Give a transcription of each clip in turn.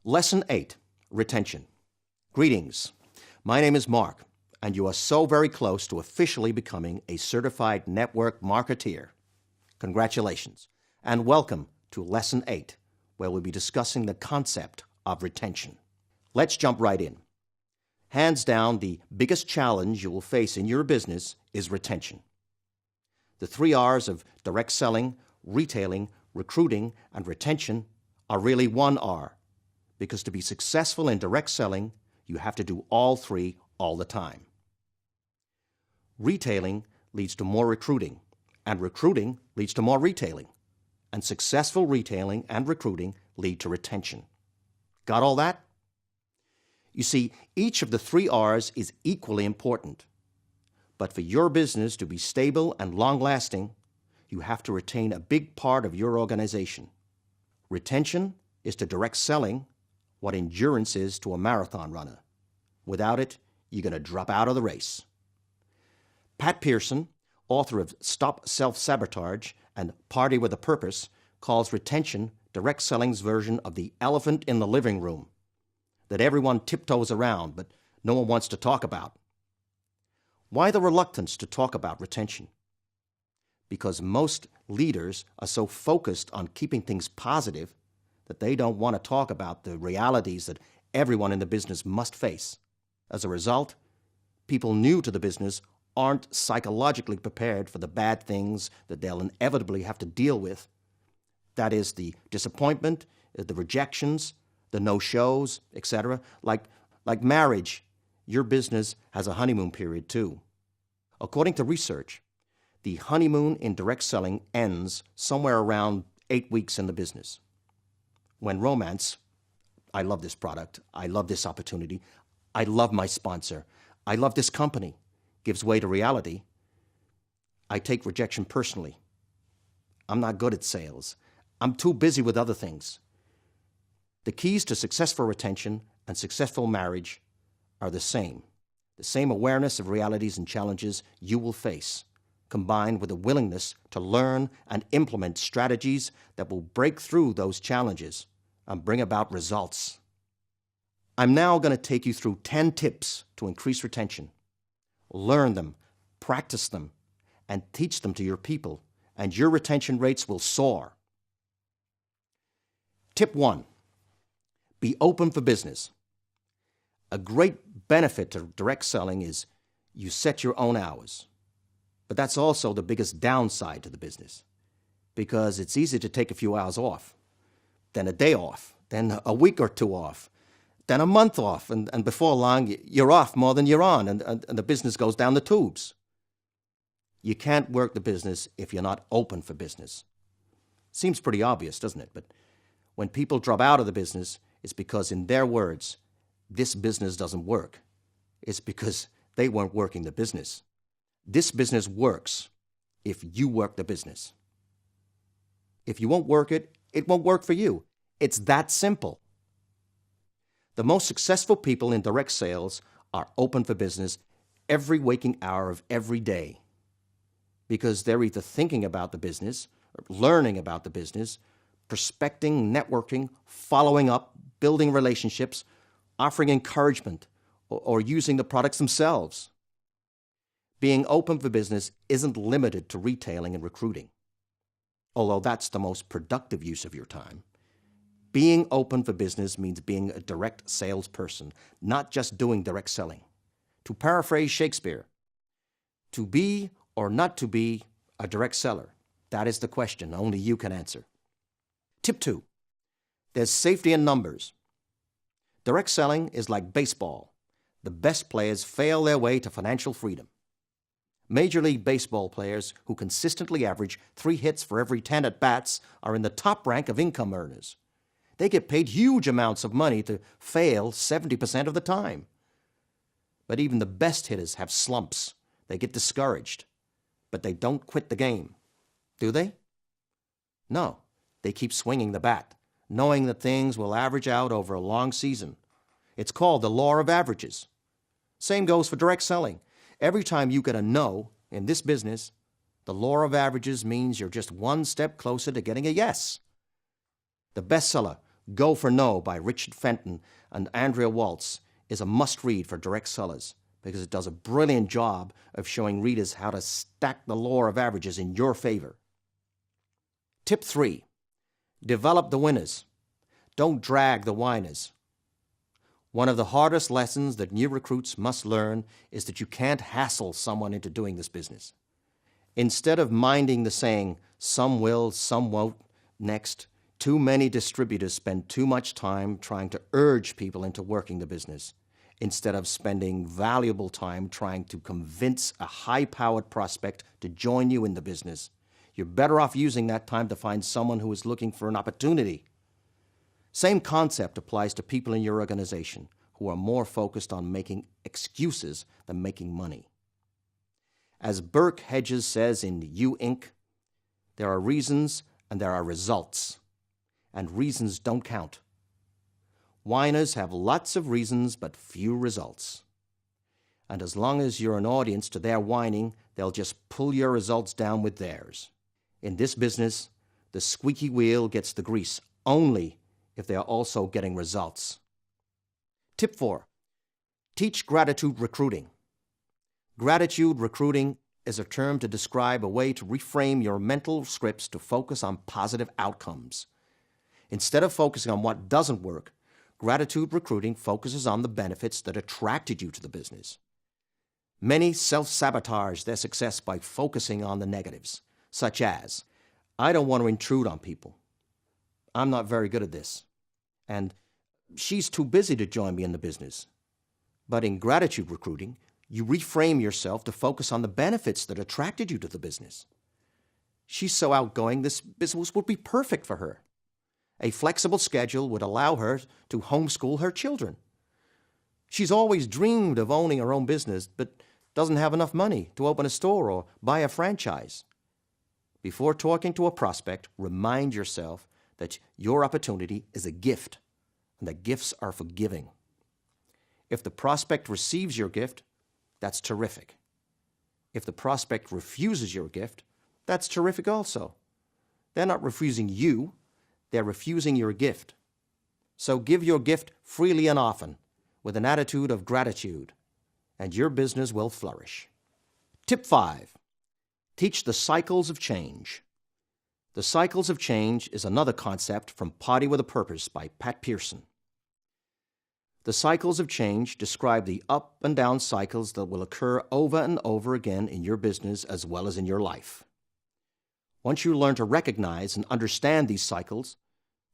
Lesson 8, Retention. Greetings. My name is Mark, and you are so very close to officially becoming a certified network marketeer. Congratulations, and welcome to Lesson 8, where we'll be discussing the concept of retention. Let's jump right in. Hands down, the biggest challenge you will face in your business is retention. The 3 R's of direct selling, retailing, recruiting, and retention are really 1 R, because to be successful in direct selling, you have to do all 3 all the time. Retailing leads to more recruiting, and recruiting leads to more retailing, and successful retailing and recruiting lead to retention. Got all that? You see, each of the 3 R's is equally important. But for your business to be stable and long-lasting, you have to retain a big part of your organization. Retention is to direct selling what endurance is to a marathon runner. Without it, you're going to drop out of the race. Pat Pearson, author of Stop Self-Sabotage and Party with a Purpose, calls retention direct selling's version of the elephant in the living room that everyone tiptoes around but no one wants to talk about. Why the reluctance to talk about retention? Because most leaders are so focused on keeping things positive that they don't want to talk about the realities that everyone in the business must face. As a result, people new to the business aren't psychologically prepared for the bad things that they'll inevitably have to deal with. That is, the disappointment, the rejections, the no-shows, etc. Like marriage, your business has a honeymoon period too. According to research, the honeymoon in direct selling ends somewhere around 8 weeks in the business. When romance, I love this product, I love this opportunity, I love my sponsor, I love this company, gives way to reality, I take rejection personally. I'm not good at sales. I'm too busy with other things. The keys to successful retention and successful marriage are the same awareness of realities and challenges you will face, combined with a willingness to learn and implement strategies that will break through those challenges and bring about results. I'm now going to take you through 10 tips to increase retention. Learn them, practice them, and teach them to your people, and your retention rates will soar. Tip 1. Be open for business. A great benefit to direct selling is you set your own hours. But that's also the biggest downside to the business, because it's easy to take a few hours off, then a day off, then a week or 2 off, then a month off, and before long you're off more than you're on, and the business goes down the tubes. You can't work the business if you're not open for business. Seems pretty obvious, doesn't it? But when people drop out of the business, it's because, in their words, this business doesn't work. It's because they weren't working the business. This business works if you work the business. If you won't work it, it won't work for you. It's that simple. The most successful people in direct sales are open for business every waking hour of every day, because they're either thinking about the business, or learning about the business, prospecting, networking, following up, building relationships, offering encouragement, or using the products themselves. Being open for business isn't limited to retailing and recruiting, although that's the most productive use of your time. Being open for business means being a direct salesperson, not just doing direct selling. To paraphrase Shakespeare, to be or not to be a direct seller, that is the question only you can answer. Tip 2. There's safety in numbers. Direct selling is like baseball. The best players fail their way to financial freedom. Major League Baseball players who consistently average 3 hits for every 10 at-bats are in the top rank of income earners. They get paid huge amounts of money to fail 70% of the time. But even the best hitters have slumps. They get discouraged. But they don't quit the game. Do they? No. They keep swinging the bat, knowing that things will average out over a long season. It's called the law of averages. Same goes for direct selling. Every time you get a no in this business, the law of averages means you're just one step closer to getting a yes. The bestseller, Go for No by Richard Fenton and Andrea Waltz is a must-read for direct sellers because it does a brilliant job of showing readers how to stack the law of averages in your favor. Tip 3. Develop the winners. Don't drag the whiners. One of the hardest lessons that new recruits must learn is that you can't hassle someone into doing this business. Instead of minding the saying, some will, some won't, next, too many distributors spend too much time trying to urge people into working the business, instead of spending valuable time trying to convince a high-powered prospect to join you in the business. You're better off using that time to find someone who is looking for an opportunity. Same concept applies to people in your organization who are more focused on making excuses than making money. As Burke Hedges says in You Inc., there are reasons and there are results, and reasons don't count. Whiners have lots of reasons but few results. And as long as you're an audience to their whining, they'll just pull your results down with theirs. In this business, the squeaky wheel gets the grease only if they are also getting results. Tip 4. Teach gratitude recruiting. Gratitude recruiting is a term to describe a way to reframe your mental scripts to focus on positive outcomes. Instead of focusing on what doesn't work, gratitude recruiting focuses on the benefits that attracted you to the business. Many self-sabotage their success by focusing on the negatives, such as, I don't want to intrude on people. I'm not very good at this. And she's too busy to join me in the business. But in gratitude recruiting, you reframe yourself to focus on the benefits that attracted you to the business. She's so outgoing, this business would be perfect for her. A flexible schedule would allow her to homeschool her children. She's always dreamed of owning her own business, but doesn't have enough money to open a store or buy a franchise. Before talking to a prospect, remind yourself that your opportunity is a gift, and that gifts are for giving. If the prospect receives your gift, that's terrific. If the prospect refuses your gift, that's terrific also. They're not refusing you, they're refusing your gift. So give your gift freely and often, with an attitude of gratitude, and your business will flourish. Tip 5. Teach the cycles of change. The cycles of change is another concept from Party with a Purpose by Pat Pearson. The cycles of change describe the up and down cycles that will occur over and over again in your business as well as in your life. Once you learn to recognize and understand these cycles,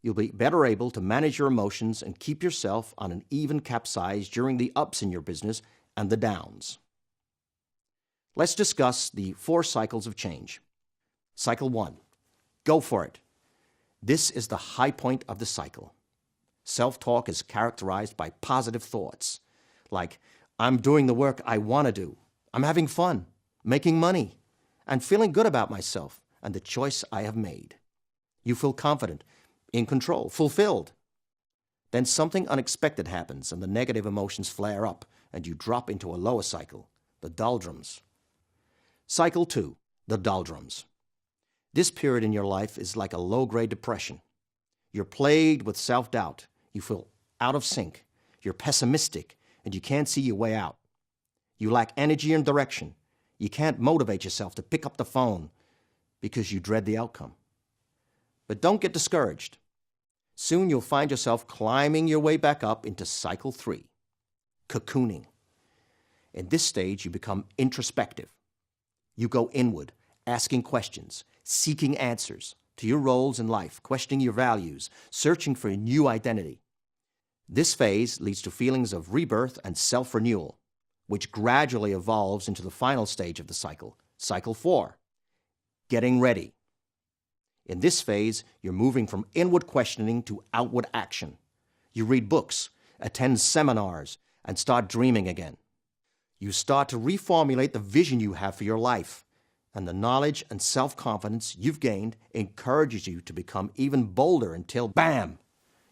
you'll be better able to manage your emotions and keep yourself on an even capsize during the ups in your business and the downs. Let's discuss the 4 cycles of change. Cycle 1. Go for it. This is the high point of the cycle. Self-talk is characterized by positive thoughts, like, I'm doing the work I want to do, I'm having fun, making money, and feeling good about myself and the choice I have made. You feel confident, in control, fulfilled. Then something unexpected happens and the negative emotions flare up and you drop into a lower cycle, the doldrums. Cycle 2, the doldrums. This period in your life is like a low-grade depression. You're plagued with self-doubt. You feel out of sync. You're pessimistic, and you can't see your way out. You lack energy and direction. You can't motivate yourself to pick up the phone because you dread the outcome. But don't get discouraged. Soon you'll find yourself climbing your way back up into Cycle 3, cocooning. In this stage, you become introspective. You go inward, asking questions, seeking answers to your roles in life, questioning your values, searching for a new identity. This phase leads to feelings of rebirth and self-renewal, which gradually evolves into the final stage of the cycle, Cycle 4, getting ready. In this phase, you're moving from inward questioning to outward action. You read books, attend seminars, and start dreaming again. You start to reformulate the vision you have for your life, and the knowledge and self-confidence you've gained encourages you to become even bolder until, bam,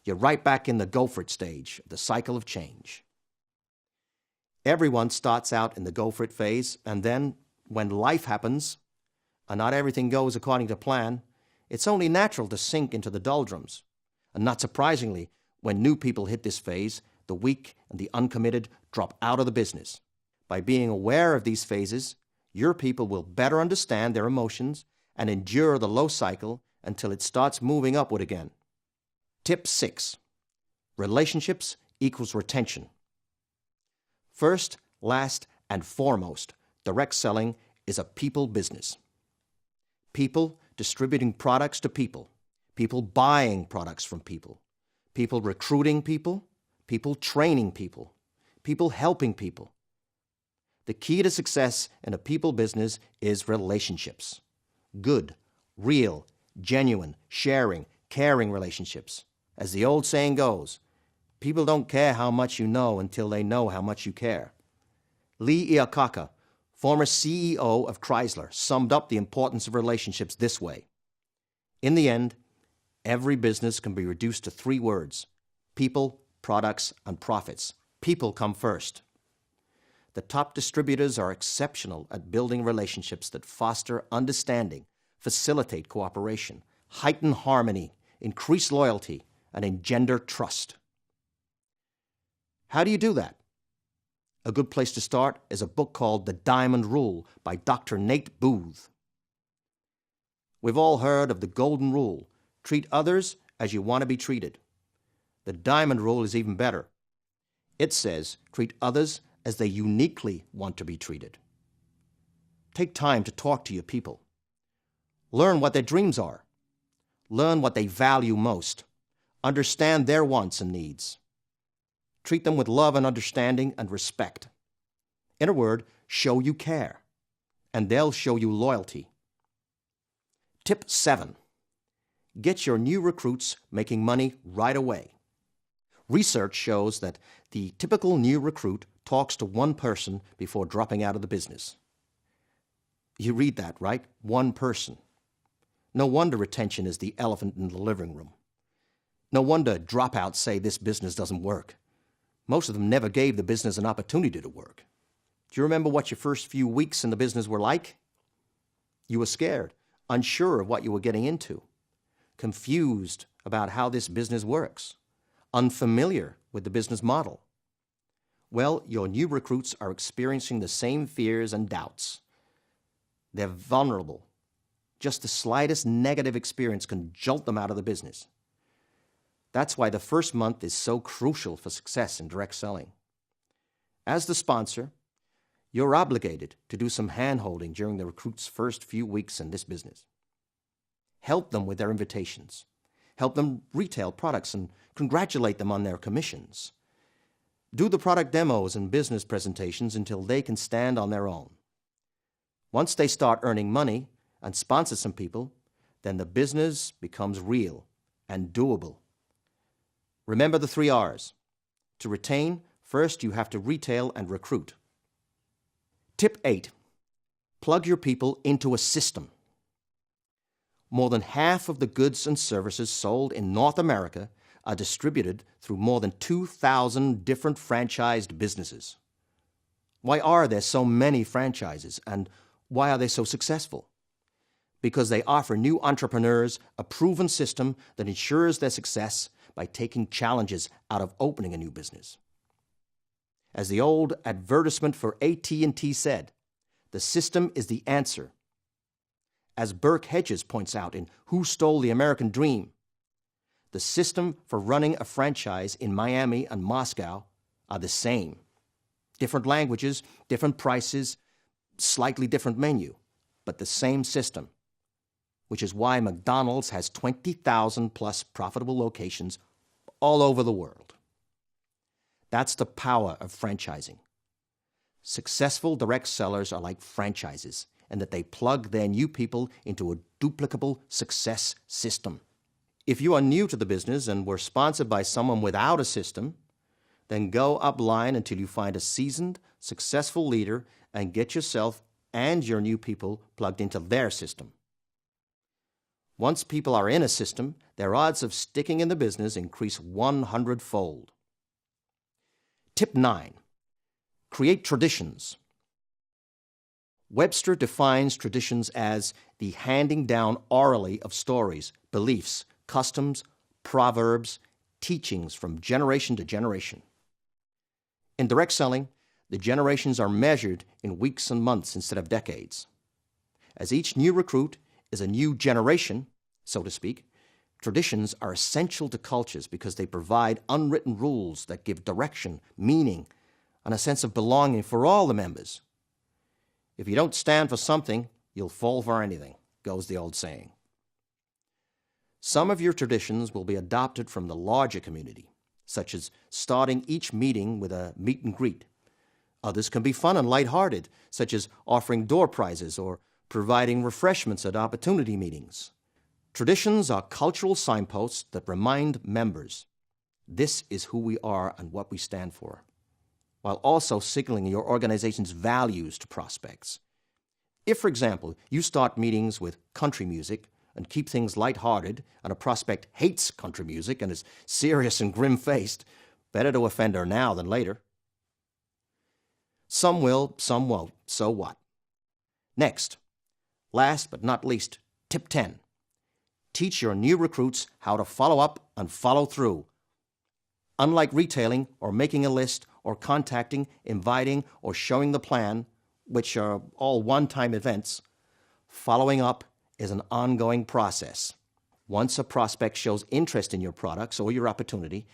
you're right back in the go for it stage of the cycle of change. Everyone starts out in the go for it phase, and then when life happens, and not everything goes according to plan, it's only natural to sink into the doldrums. And not surprisingly, when new people hit this phase, the weak and the uncommitted drop out of the business. By being aware of these phases, your people will better understand their emotions and endure the low cycle until it starts moving upward again. Tip 6. Relationships equals retention. First, last, and foremost, direct selling is a people business. People distributing products to people, people buying products from people, people recruiting people, people training people, people helping people. The key to success in a people business is relationships. Good, real, genuine, sharing, caring relationships. As the old saying goes, people don't care how much you know until they know how much you care. Lee Iacocca, former CEO of Chrysler, summed up the importance of relationships this way. In the end, every business can be reduced to 3 words: people, products, and profits. People come first. The top distributors are exceptional at building relationships that foster understanding, facilitate cooperation, heighten harmony, increase loyalty, and engender trust. How do you do that? A good place to start is a book called The Diamond Rule by Dr. Nate Booth. We've all heard of the golden rule: treat others as you want to be treated. The diamond rule is even better. It says treat others as they uniquely want to be treated. Take time to talk to your people. Learn what their dreams are. Learn what they value most. Understand their wants and needs. Treat them with love and understanding and respect. In a word, show you care, and they'll show you loyalty. Tip 7. Get your new recruits making money right away. Research shows that the typical new recruit talks to one person before dropping out of the business. You read that, right? One person. No wonder retention is the elephant in the living room. No wonder dropouts say this business doesn't work. Most of them never gave the business an opportunity to work. Do you remember what your first few weeks in the business were like? You were scared, unsure of what you were getting into, confused about how this business works, unfamiliar with the business model. Well, your new recruits are experiencing the same fears and doubts. They're vulnerable. Just the slightest negative experience can jolt them out of the business. That's why the first month is so crucial for success in direct selling. As the sponsor, you're obligated to do some hand-holding during the recruit's first few weeks in this business. Help them with their invitations. Help them retail products and congratulate them on their commissions. Do the product demos and business presentations until they can stand on their own. Once they start earning money and sponsor some people, then the business becomes real and doable. Remember the 3 R's. To retain, first you have to retail and recruit. Tip 8. Plug your people into a system. More than half of the goods and services sold in North America are distributed through more than 2,000 different franchised businesses. Why are there so many franchises, and why are they so successful? Because they offer new entrepreneurs a proven system that ensures their success by taking challenges out of opening a new business. As the old advertisement for AT&T said, the system is the answer. As Burke Hedges points out in Who Stole the American Dream, the system for running a franchise in Miami and Moscow are the same. Different languages, different prices, slightly different menu, but the same system, which is why McDonald's has 20,000 plus profitable locations all over the world. That's the power of franchising. Successful direct sellers are like franchises in that they plug their new people into a duplicable success system. If you are new to the business and were sponsored by someone without a system, then go upline until you find a seasoned, successful leader and get yourself and your new people plugged into their system. Once people are in a system, their odds of sticking in the business increase 100-fold. Tip 9. Create traditions. Webster defines traditions as the handing down orally of stories, beliefs, customs, proverbs, teachings from generation to generation. In direct selling, the generations are measured in weeks and months instead of decades. As each new recruit is a new generation, so to speak, traditions are essential to cultures because they provide unwritten rules that give direction, meaning, and a sense of belonging for all the members. If you don't stand for something, you'll fall for anything, goes the old saying. Some of your traditions will be adopted from the larger community, such as starting each meeting with a meet and greet. Others can be fun and lighthearted, such as offering door prizes or providing refreshments at opportunity meetings. Traditions are cultural signposts that remind members this is who we are and what we stand for, while also signaling your organization's values to prospects. If, for example, you start meetings with country music and keep things lighthearted, and a prospect hates country music and is serious and grim-faced, better to offend her now than later. Some will, some won't, so what? Next, last but not least, tip 10. Teach your new recruits how to follow up and follow through. Unlike retailing or making a list or contacting, inviting, or showing the plan, which are all one-time events, following up is an ongoing process. Once a prospect shows interest in your products or your opportunity,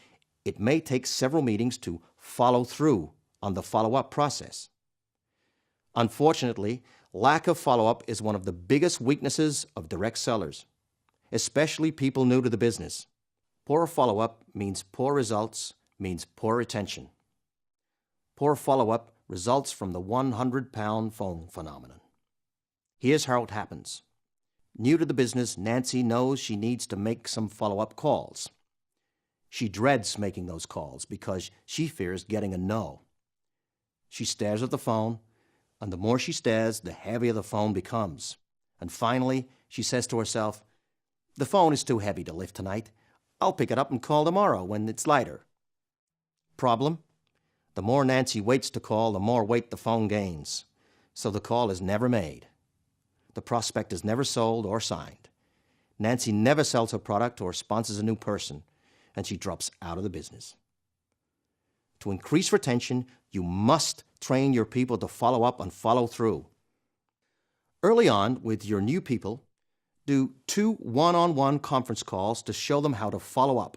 it may take several meetings to follow through on the follow-up process. Unfortunately, lack of follow-up is one of the biggest weaknesses of direct sellers, especially people new to the business. Poor follow-up means poor results, means poor retention. Poor follow-up results from the 100-pound phone phenomenon. Here's how it happens. New to the business, Nancy knows she needs to make some follow-up calls. She dreads making those calls because she fears getting a no. She stares at the phone, and the more she stares, the heavier the phone becomes. And finally, she says to herself, "The phone is too heavy to lift tonight. I'll pick it up and call tomorrow when it's lighter." Problem? The more Nancy waits to call, the more weight the phone gains. So the call is never made. The prospect is never sold or signed. Nancy never sells her product or sponsors a new person, and she drops out of the business. To increase retention, you must train your people to follow up and follow through. Early on, with your new people, do 2 one-on-one conference calls to show them how to follow up.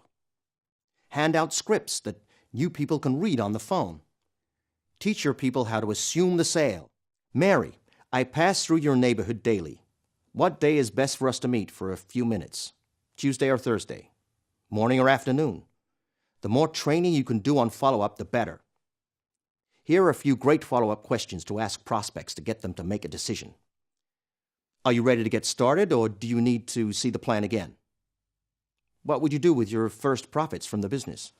Hand out scripts that new people can read on the phone. Teach your people how to assume the sale. "Mary, I pass through your neighborhood daily. What day is best for us to meet for a few minutes? Tuesday or Thursday? Morning or afternoon?" The more training you can do on follow-up, the better. Here are a few great follow-up questions to ask prospects to get them to make a decision. Are you ready to get started, or do you need to see the plan again? What would you do with your first profits from the business?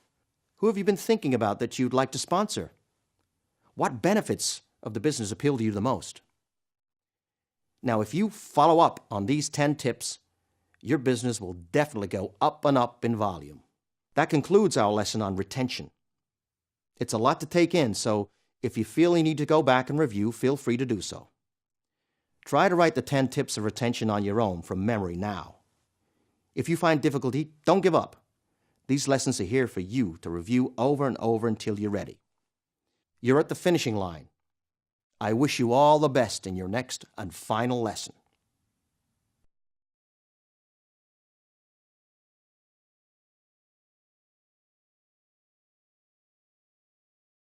Who have you been thinking about that you'd like to sponsor? What benefits of the business appeal to you the most? Now, if you follow up on these 10 tips, your business will definitely go up and up in volume. That concludes our lesson on retention. It's a lot to take in, so if you feel you need to go back and review, feel free to do so. Try to write the 10 tips of retention on your own from memory now. If you find difficulty, don't give up. These lessons are here for you to review over and over until you're ready. You're at the finishing line. I wish you all the best in your next and final lesson.